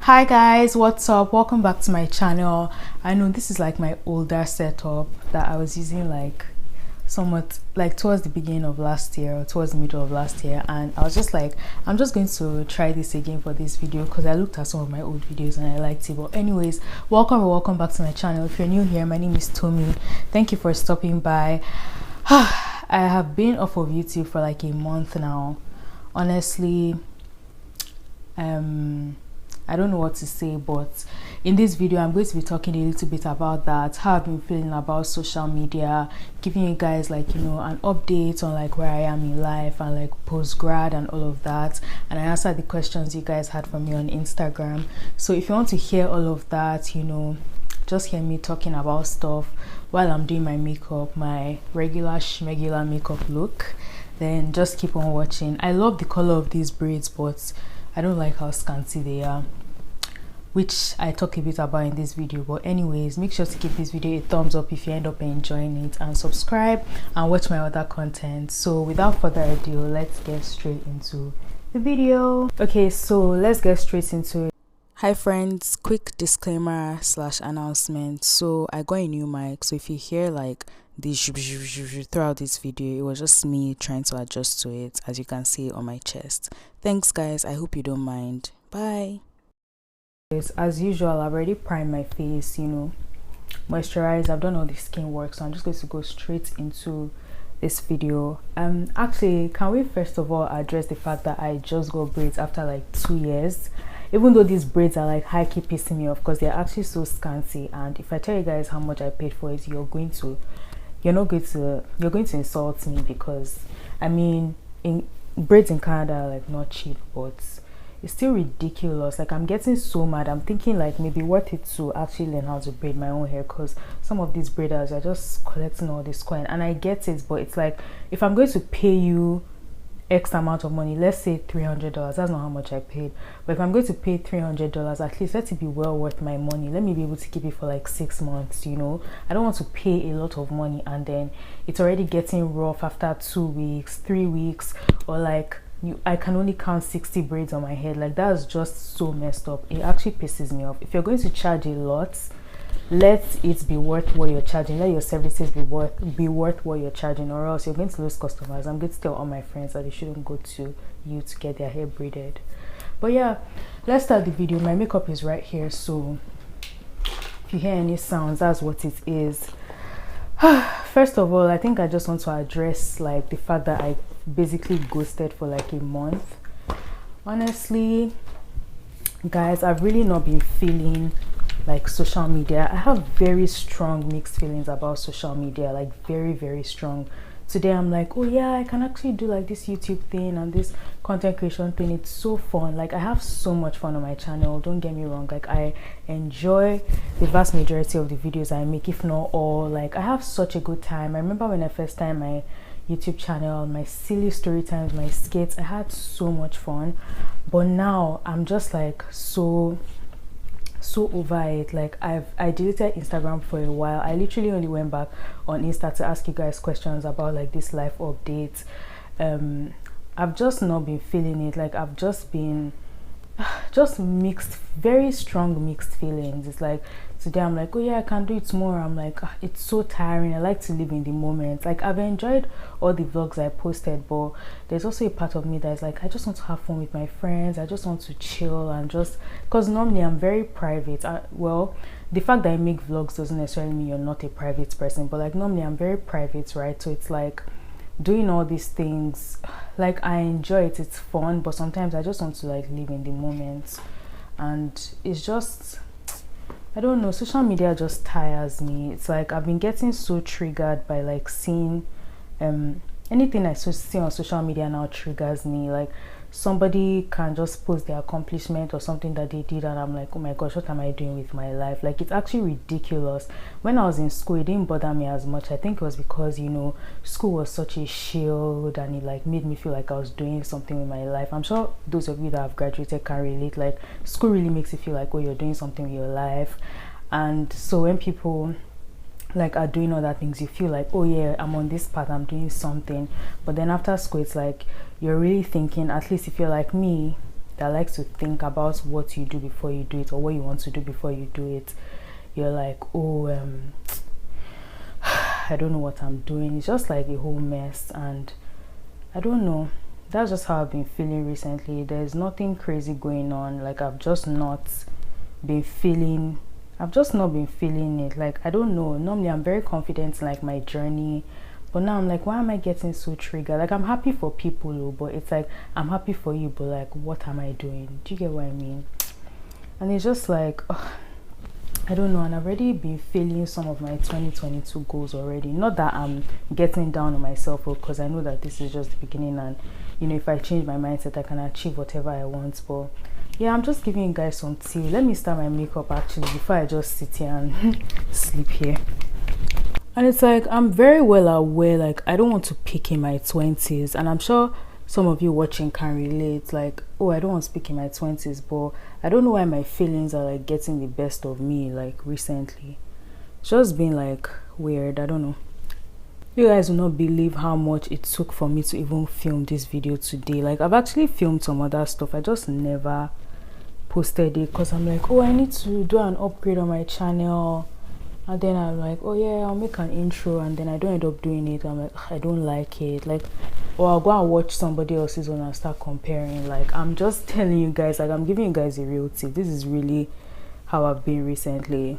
Hi guys, what's up? Welcome back to my channel. I know this is like my older setup that I was using like somewhat like towards the beginning of last year or towards the middle of last year, and I was just like, I'm just going to try this again for this video because I looked at some of my old videos and I liked it. But anyways, welcome back to my channel. If you're new here, my name is Tomi. Thank you for stopping by. I have been off of YouTube for like a month now. Honestly, I don't know what to say, but in this video I'm going to be talking a little bit about that, how I've been feeling about social media, giving you guys like, you know, an update on like where I am in life and like post-grad and all of that. And I answered the questions you guys had from me on Instagram. So if you want to hear all of that, you know, just hear me talking about stuff while I'm doing my makeup, my regular schmegular makeup look, then just keep on watching. I love the color of these braids, but I don't like how scanty they are, which I talk a bit about in this video. But anyways, make sure to give this video a thumbs up if you end up enjoying it, and subscribe and watch my other content. So without further ado, let's get straight into the video. Okay, so let's get straight into it. Hi friends, quick disclaimer slash announcement. So I got a new mic, so if you hear like this throughout this video, it was just me trying to adjust to it, as you can see on my chest. Thanks guys, I hope you don't mind. Bye. As usual, I've already primed my face, you know, moisturized, I've done all the skin work, so I'm just going to go straight into this video. Actually, can we first of all address the fact that I just got braids after like 2 years, even though these braids are like high-key pissing me off because they're actually so scanty. And if I tell you guys how much I paid for it, you're going to insult me, because I mean, braids in Canada are like not cheap, but it's still ridiculous. Like, I'm getting so mad. I'm thinking like maybe worth it to actually learn how to braid my own hair, because some of these braiders are just collecting all this coin, and I get it, but it's like, if I'm going to pay you X amount of money, let's say $300, that's not how much I paid, but if I'm going to pay $300, at least let it be well worth my money. Let me be able to keep it for like 6 months, you know. I don't want to pay a lot of money and then it's already getting rough after 2 weeks, 3 weeks, or like I can only count 60 braids on my head. Like, that's just so messed up. It actually pisses me off. If you're going to charge a lot, let it be worth what you're charging. Let your services be worth what you're charging, or else you're going to lose customers. I'm going to tell all my friends that they shouldn't go to you to get their hair braided. But yeah, let's start the video. My makeup is right here, so if you hear any sounds, that's what it is. First of all, I think I just want to address like the fact that I basically ghosted for like a month. Honestly guys, I've really not been feeling like social media. I have very strong mixed feelings about social media, like very strong. Today I'm like, oh yeah, I can actually do like this YouTube thing and this content creation thing. It's so fun. Like, I have so much fun on my channel, don't get me wrong. Like, I enjoy the vast majority of the videos I make, if not all. Like, I have such a good time. I remember when I first started my YouTube channel, my silly story times, my skits, I had so much fun. But now I'm just like so over it. Like, I deleted Instagram for a while. I literally only went back on Insta to ask you guys questions about like this life update. I've just not been feeling it. Like, I've just been mixed, very strong mixed feelings. It's like, today I'm like, oh yeah, I can do it tomorrow. I'm like, it's so tiring. I like to live in the moment. Like, I've enjoyed all the vlogs I posted, but there's also a part of me that's like, I just want to have fun with my friends. I just want to chill, and just because normally I'm very private. Well, the fact that I make vlogs doesn't necessarily mean you're not a private person, but like normally I'm very private, right? So it's like, doing all these things, like, I enjoy it, it's fun, but sometimes I just want to like live in the moment. And it's just, I don't know, social media just tires me. It's like, I've been getting so triggered by like seeing anything I see on social media now triggers me. Like, somebody can just post their accomplishment or something that they did, and I'm like, oh my gosh, what am I doing with my life? Like, it's actually ridiculous. When I was in school, it didn't bother me as much. I think it was because, you know, school was such a shield, and it like made me feel like I was doing something with my life. I'm sure those of you that have graduated can relate. Like, school really makes you feel like, oh, you're doing something with your life. And so when people like are doing other things, you feel like, oh yeah, I'm on this path, I'm doing something. But then after school, it's like you're really thinking, at least if you're like me, that likes to think about what you do before you do it, or what you want to do before you do it, you're like, oh, I don't know what I'm doing. It's just like a whole mess, and I don't know. That's just how I've been feeling recently. There's nothing crazy going on. Like I've just not been feeling it. Like I don't know. Normally I'm very confident in like my journey, but now I'm like, why am I getting so triggered? Like I'm happy for people, but it's like I'm happy for you, but like what am I doing? Do you get what I mean? And it's just like, I don't know. And I've already been failing some of my 2022 goals already. Not that I'm getting down on myself, because I know that this is just the beginning, and if I change my mindset, I can achieve whatever I want. But yeah, I'm just giving you guys some tea. Let me start my makeup actually before I just sit here and sleep here. And it's like, I'm very well aware, like I don't want to peak in my 20s, and I'm sure some of you watching can relate. Like, oh, I don't want to speak in my 20s, but I don't know why my feelings are like getting the best of me like recently. It's just been like weird. I don't know. You guys will not believe how much it took for me to even film this video today. Like I've actually filmed some other stuff, I just never posted it because I'm like, oh, I need to do an upgrade on my channel. And then I'm like, oh yeah, I'll make an intro, and then I don't end up doing it. I'm like, I don't like it. Like, or I'll go and watch somebody else's one and start comparing. Like, I'm just telling you guys, like I'm giving you guys a real tip. This is really how I've been recently.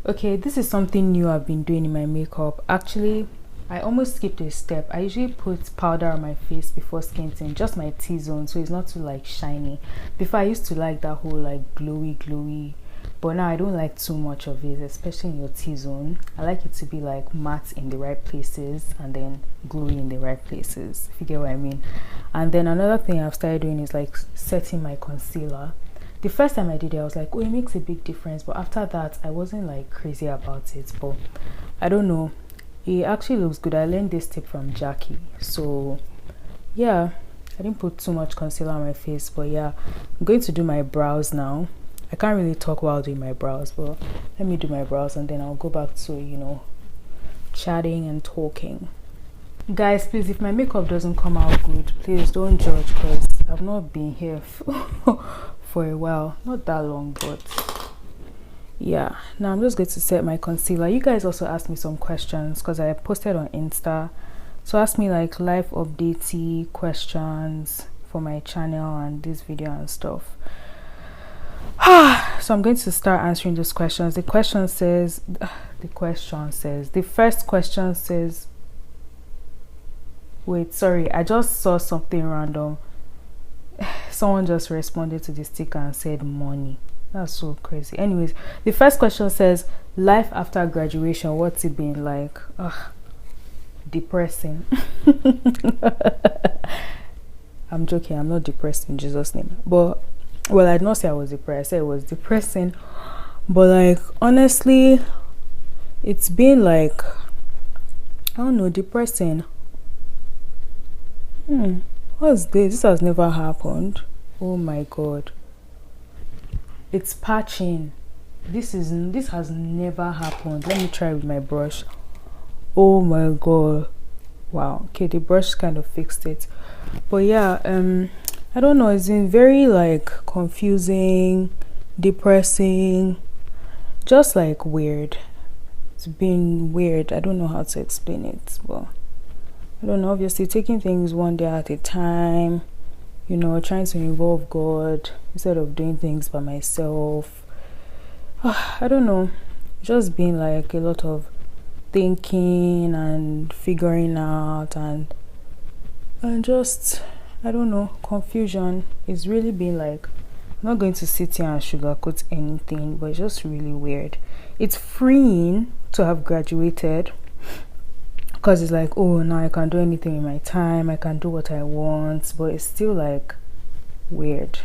Okay, this is something new I've been doing in my makeup. Actually, I almost skipped a step. I usually put powder on my face before skin tint, just my T-zone, so it's not too like shiny. Before I used to like that whole like glowy, but now I don't like too much of it, especially in your T-zone. I like it to be like matte in the right places and then glowy in the right places, if you get what I mean. And then another thing I've started doing is like setting my concealer. The first time I did it, I was like, oh, it makes a big difference. But after that, I wasn't like crazy about it. But I don't know. It actually looks good. I learned this tip from Jackie. So yeah, I didn't put too much concealer on my face. But yeah, I'm going to do my brows now. I can't really talk while doing my brows, but let me do my brows and then I'll go back to, chatting and talking. Guys, please, if my makeup doesn't come out good, please don't judge, because I've not been here for a while. Not that long, but yeah. Now I'm just going to set my concealer. You guys also asked me some questions because I posted on Insta. So ask me like life updatey questions for my channel and this video and stuff. So I'm going to start answering those questions. The first question says, wait, sorry, I just saw something random. Someone just responded to the sticker and said money. That's so crazy. Anyways, the first question says, life after graduation, what's it been like? Depressing. I'm joking, I'm not depressed in Jesus' name. But well, I did not say I was depressed. I said it was depressing. But like honestly, it's been like, I don't know, depressing. What's this? This has never happened. Oh my god. It's patching. This has never happened. Let me try with my brush. Oh my god. Wow, okay, the brush kind of fixed it. But yeah, I don't know, it's been very like confusing, depressing, just like weird. It's been weird. I don't know how to explain it, but I don't know, obviously taking things one day at a time, you know, trying to involve God instead of doing things by myself. I don't know, just being like a lot of thinking and figuring out and just, I don't know, confusion. It's really been like, I'm not going to sit here and sugarcoat anything, but it's just really weird. It's freeing to have graduated because it's like, oh, now I can do anything in my time, I can do what I want, but it's still like weird.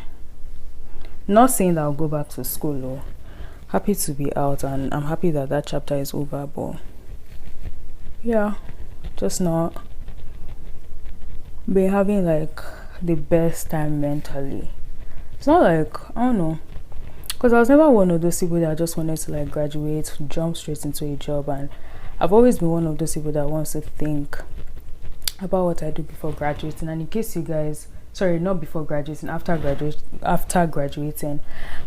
Not saying that I'll go back to school though. Happy to be out, and I'm happy that that chapter is over, but yeah, just not been having like the best time mentally. It's not like, I don't know, because I was never one of those people that just wanted to like graduate, jump straight into a job, and I've always been one of those people that wants to think about what I do before graduating. And in case you guys, sorry, not before graduating, after graduating. And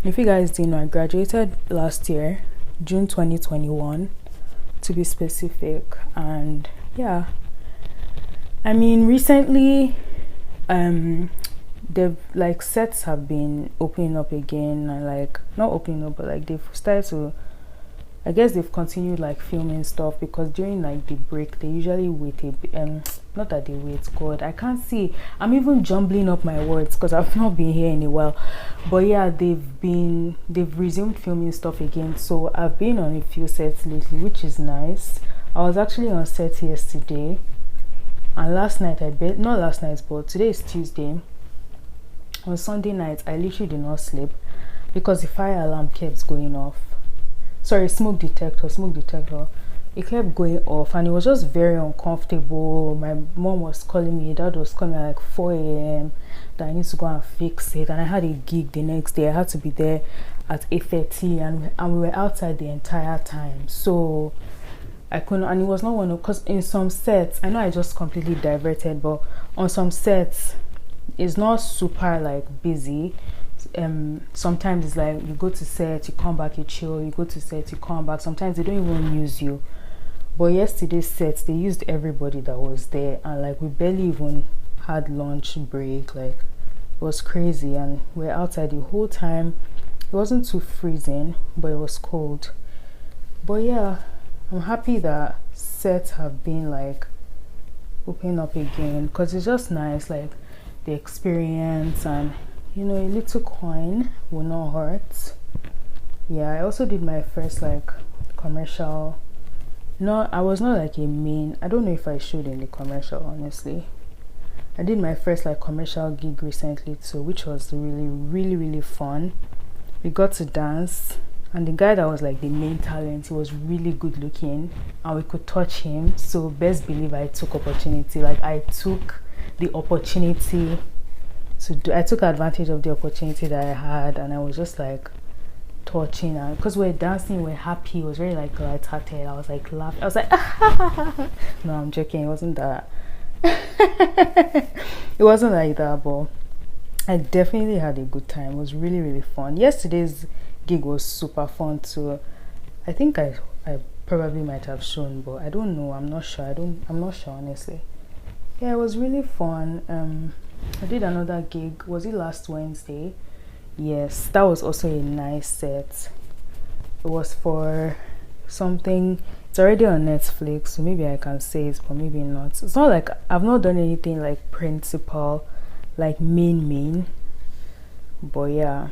if you guys didn't know, I graduated last year, June 2021 to be specific. And yeah, I mean, recently they've like sets have been opening up again, and like not opening up, but like they've started to, I guess they've continued like filming stuff, because during like the break they usually wait a bit, not that they wait, god, I can't see, I'm even jumbling up my words because I've not been here in a while. But yeah, they've resumed filming stuff again, so I've been on a few sets lately, which is nice. I was actually on set yesterday, and last night not last night, but today is Tuesday. On Sunday night I literally did not sleep because the fire alarm kept going off. Sorry, smoke detector, it kept going off, and it was just very uncomfortable. My mom was calling me, dad was calling me at like 4 a.m. that I need to go and fix it, and I had a gig the next day. I had to be there at 8:30, and we were outside the entire time, so I couldn't. And it was not one of, because in some sets, I know I just completely diverted, but on some sets it's not super like busy. Sometimes it's like you go to set, you come back, you chill, you go to set, you come back. Sometimes they don't even use you. But yesterday's set, they used everybody that was there, and like we barely even had lunch break. Like it was crazy, and we're outside the whole time. It wasn't too freezing, but it was cold. But yeah, I'm happy that sets have been like opening up again, because it's just nice, like the experience, and you know, a little coin will not hurt. Yeah, I also did my first like commercial. No, I was not like a main, I don't know if I showed in the commercial, honestly. I did my first like commercial gig recently too, which was really fun. We got to dance, and the guy that was like the main talent, he was really good looking, and we could touch him. So best believe I took opportunity. Like I took the opportunity I took advantage of the opportunity that I had, and I was just like touching, and because we're dancing, we're happy, it was very like light-hearted. I was like laughing, I was like no, I'm joking, it wasn't that. It wasn't like that, but I definitely had a good time. It was really fun. Yesterday's gig was super fun too. I think I probably might have shown, but I don't know, I'm not sure honestly. Yeah, it was really fun. I did another gig. Was it last Wednesday? Yes, that was also a nice set. It was for something, it's already on Netflix, so maybe I can say it, but maybe not. It's not like I've not done anything like principal, like main, but yeah,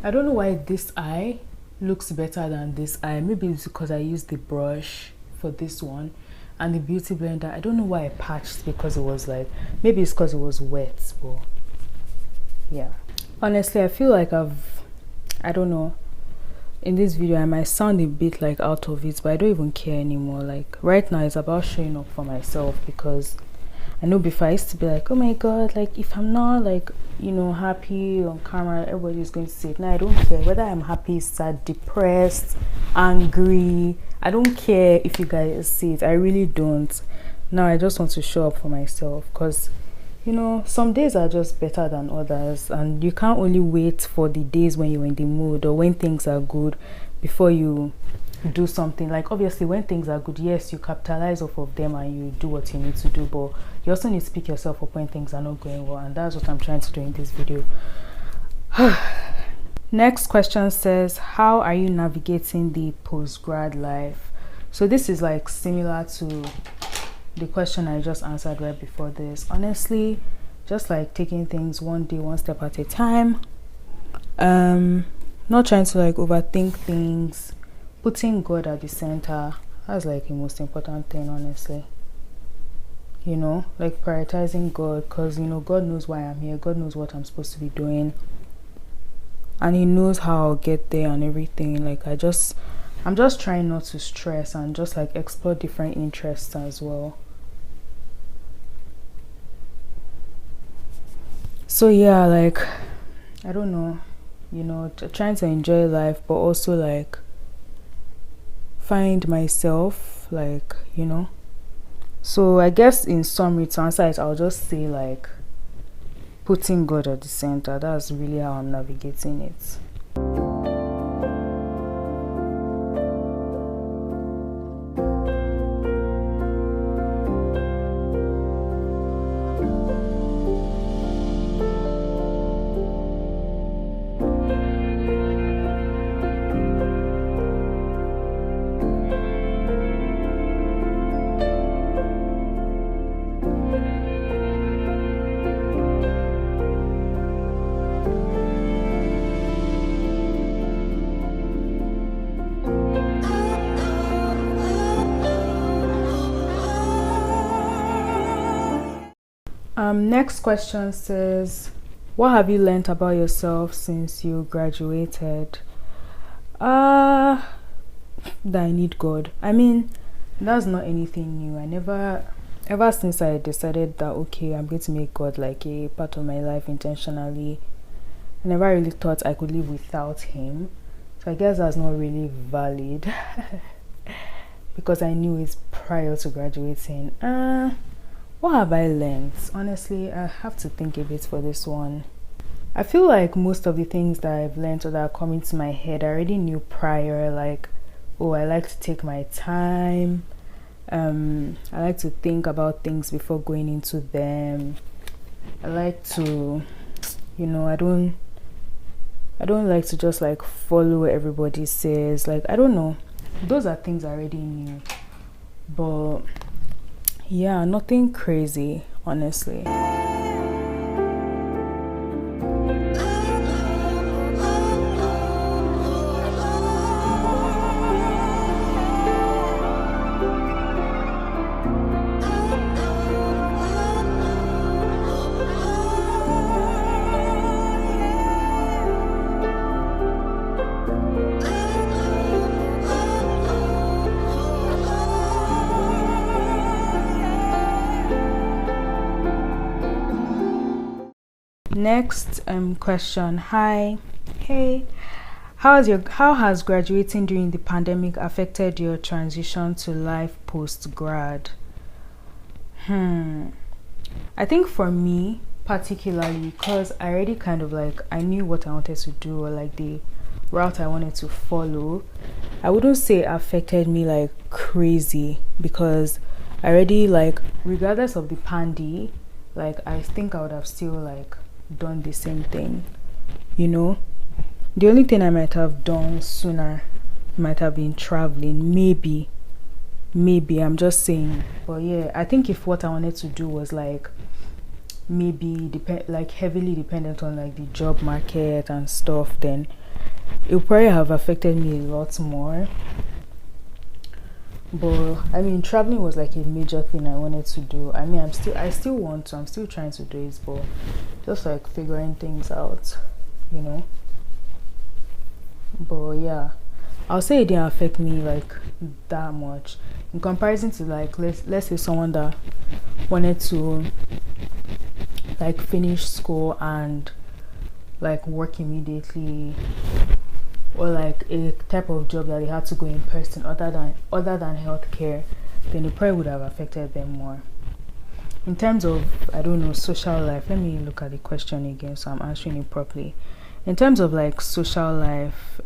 I don't know why this eye looks better than this eye. Maybe it's because I used the brush for this one and the beauty blender. I don't know why I patched, because it was like, maybe it's because it was wet, but yeah, honestly I feel like I don't know, in this video I might sound a bit like out of it, but I don't even care anymore. Like right now it's about showing up for myself, because I know before I used to be like, oh my god, like if I'm not like, you know, happy on camera, everybody's going to say it. Now I don't care whether I'm happy, sad, depressed, angry. I don't care if you guys see it. I really don't. now I just want to show up for myself, because some days are just better than others, and you can't only wait for the days when you're in the mood or when things are good before you do something. Like, obviously when things are good, yes, you capitalize off of them and you do what you need to do, but you also need to pick yourself up when things are not going well, and that's what I'm trying to do in this video. Next question says, how are you navigating the post-grad life? So this is like similar to the question I just answered right before this. Honestly, just like taking things one day, one step at a time. Not trying to like overthink things, putting God at the center. That's like the most important thing, honestly. Like prioritizing God, because God knows why I'm here. God knows what I'm supposed to be doing, and He knows how I'll get there and everything. Like I'm just trying not to stress and just like explore different interests as well. So yeah, like I don't know, trying to enjoy life, but also like find myself, like so I guess in summary, to answer it, I'll just say like putting God at the center. That's really how I'm navigating it. Next question says, what have you learned about yourself since you graduated? That I need God. I mean, that's not anything new. Ever since I decided that okay, I'm going to make God like a part of my life intentionally, I never really thought I could live without Him. So I guess that's not really valid because I knew it prior to graduating. What have I learned? Honestly, I have to think a bit for this one. I feel like most of the things that I've learned or that are coming to my head I already knew prior. Like, I like to take my time. I like to think about things before going into them. I like to, I don't like to just like follow what everybody says. Like, I don't know. Those are things I already knew. But yeah, nothing crazy, honestly. Next question. Hi. Hey. How has graduating during the pandemic affected your transition to life post-grad? I think for me particularly, because I already kind of like I knew what I wanted to do or like the route I wanted to follow. I wouldn't say it affected me like crazy, because I already like, regardless of the pandy, like I think I would have still like done the same thing. The only thing I might have done sooner might have been traveling, maybe I'm just saying. But yeah, I think if what I wanted to do was like maybe heavily dependent on like the job market and stuff, then it would probably have affected me a lot more. But I mean, traveling was like a major thing I wanted to do. I mean, I still want to. I'm still trying to do it, but just like figuring things out, But yeah, I'll say it didn't affect me like that much in comparison to like let's say someone that wanted to like finish school and like work immediately, or like a type of job that they had to go in person other than healthcare. then it probably would have affected them more. In terms of, I don't know, social life, let me look at the question again so I'm answering it properly. In terms of like social life,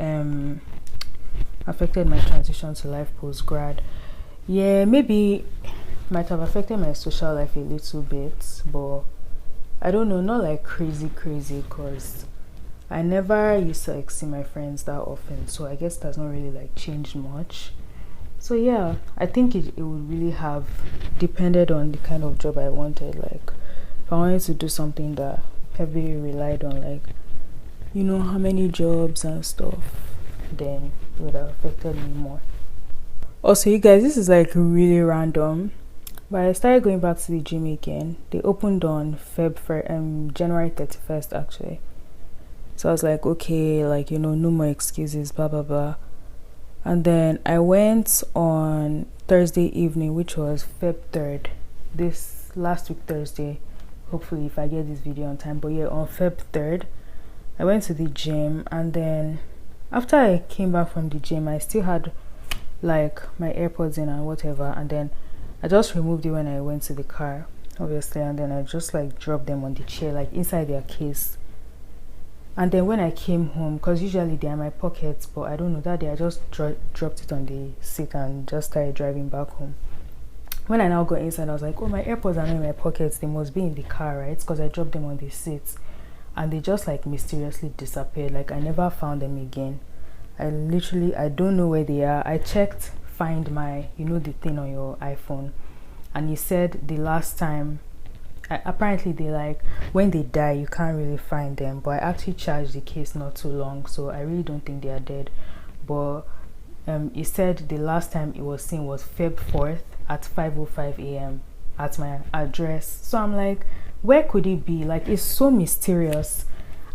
affected my transition to life post grad. Yeah, maybe might have affected my social life a little bit, but I don't know, not like crazy, because I never used to like see my friends that often, so I guess that's not really like changed much. So yeah, I think it would really have depended on the kind of job I wanted. Like if I wanted to do something that heavily relied on like, you know, how many jobs and stuff, then it would have affected me more. Also, you guys, this is like really random, but I started going back to the gym again. They opened on January 31st actually. So I was like, okay, like, you know, no more excuses, blah blah blah. And then I went on Thursday evening, which was Feb 3rd, this last week Thursday, hopefully if I get this video on time. But yeah, on Feb 3rd I went to the gym, and then after I came back from the gym, I still had like my AirPods in and whatever, and then I just removed it when I went to the car, obviously, and then I just like dropped them on the chair, like inside their case. And then when I came home, because usually they're in my pockets, but I don't know, that day I just dropped it on the seat and just started driving back home. When I now got inside, I was like, oh, my AirPods are not in my pockets, they must be in the car, right? Because I dropped them on the seat, and they just like mysteriously disappeared. Like I never found them again. I don't know where they are. I checked Find My, you know, the thing on your iPhone, and it said the last time, apparently they like when they die you can't really find them, but I actually charged the case not too long, so I really don't think they are dead. But it said the last time it was seen was Feb 4th at 5:05 a.m. at my address. So I'm like, where could it be? Like it's so mysterious.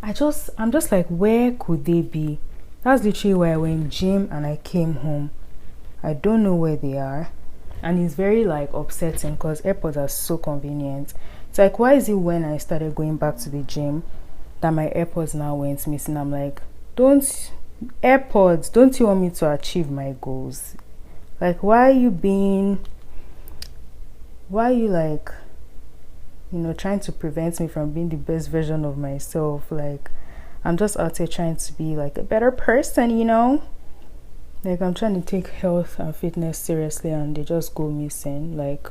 I'm just like, where could they be? That's literally where I went gym and I came home. I don't know where they are, and it's very like upsetting because AirPods are so convenient. It's like, why is it when I started going back to the gym that my AirPods now went missing? I'm like, AirPods, don't you want me to achieve my goals? Like, why are you like, you know, trying to prevent me from being the best version of myself? Like, I'm just out here trying to be like a better person, you know? Like, I'm trying to take health and fitness seriously, and they just go missing. Like,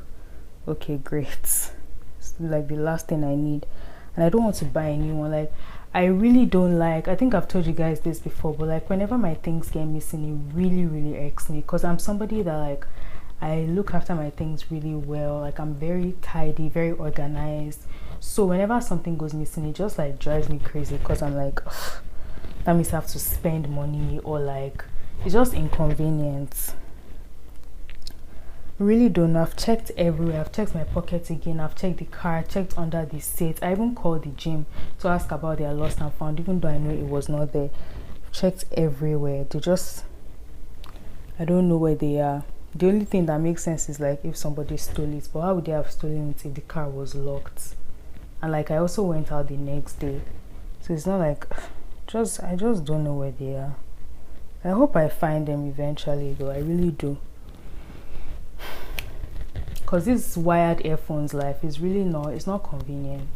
okay, great. It's like the last thing I need, and I don't want to buy a new one. Like, I really don't like, I think I've told you guys this before, but like whenever my things get missing, it really, really irks me, because I'm somebody that like, I look after my things really well. Like, I'm very tidy, very organized. So whenever something goes missing, it just like drives me crazy, because I'm like, ugh, that means I have to spend money, or like it's just inconvenient. Really don't know. I've checked everywhere. I've checked my pockets again. I've checked the car, checked under the seat. I even called the gym to ask about their lost and found, even though I know it was not there. I've checked everywhere. I don't know where they are. The only thing that makes sense is like if somebody stole it, but how would they have stolen it if the car was locked? And like I also went out the next day, so it's not like I just don't know where they are. I hope I find them eventually, though. I really do. Because this wired earphones life is really it's not convenient.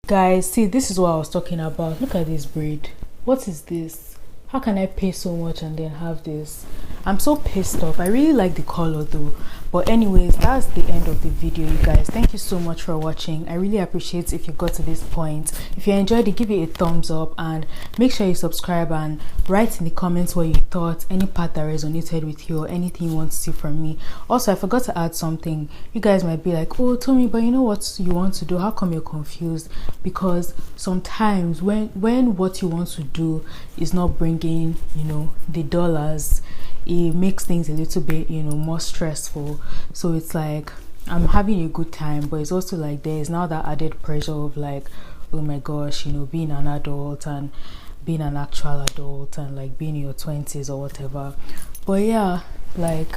Guys, see, this is what I was talking about. Look at this braid. What is this? How can I pay so much and then have this? I'm so pissed off. I really like the color though. But anyways, that's the end of the video, you guys. Thank you so much for watching. I really appreciate if you got to this point. If you enjoyed it, give it a thumbs up and make sure you subscribe and write in the comments what you thought, any part that resonated with you or anything you want to see from me. Also, I forgot to add something. You guys might be like, oh Tomi, but you know what you want to do, how come you're confused? Because sometimes when what you want to do is not bringing, you know, the dollars, it makes things a little bit, you know, more stressful. So it's like I'm having a good time, but it's also like there's now that added pressure of like, oh my gosh, you know, being an adult and being an actual adult and like being in your 20s or whatever. But yeah, like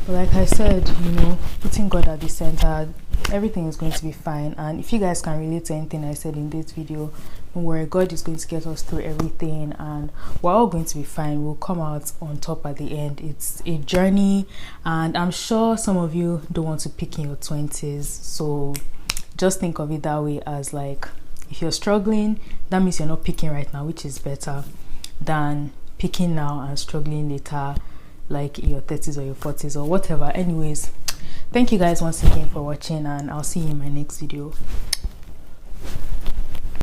I said, you know, putting God at the center, everything is going to be fine. And if you guys can relate to anything I said in this video, don't worry, God is going to get us through everything and we're all going to be fine. We'll come out on top at the end. It's a journey, and I'm sure some of you don't want to pick in your 20s, so just think of it that way, as like if you're struggling, that means you're not picking right now, which is better than picking now and struggling later, like in your 30s or your 40s or whatever. Anyways, thank you guys once again for watching, and I'll see you in my next video.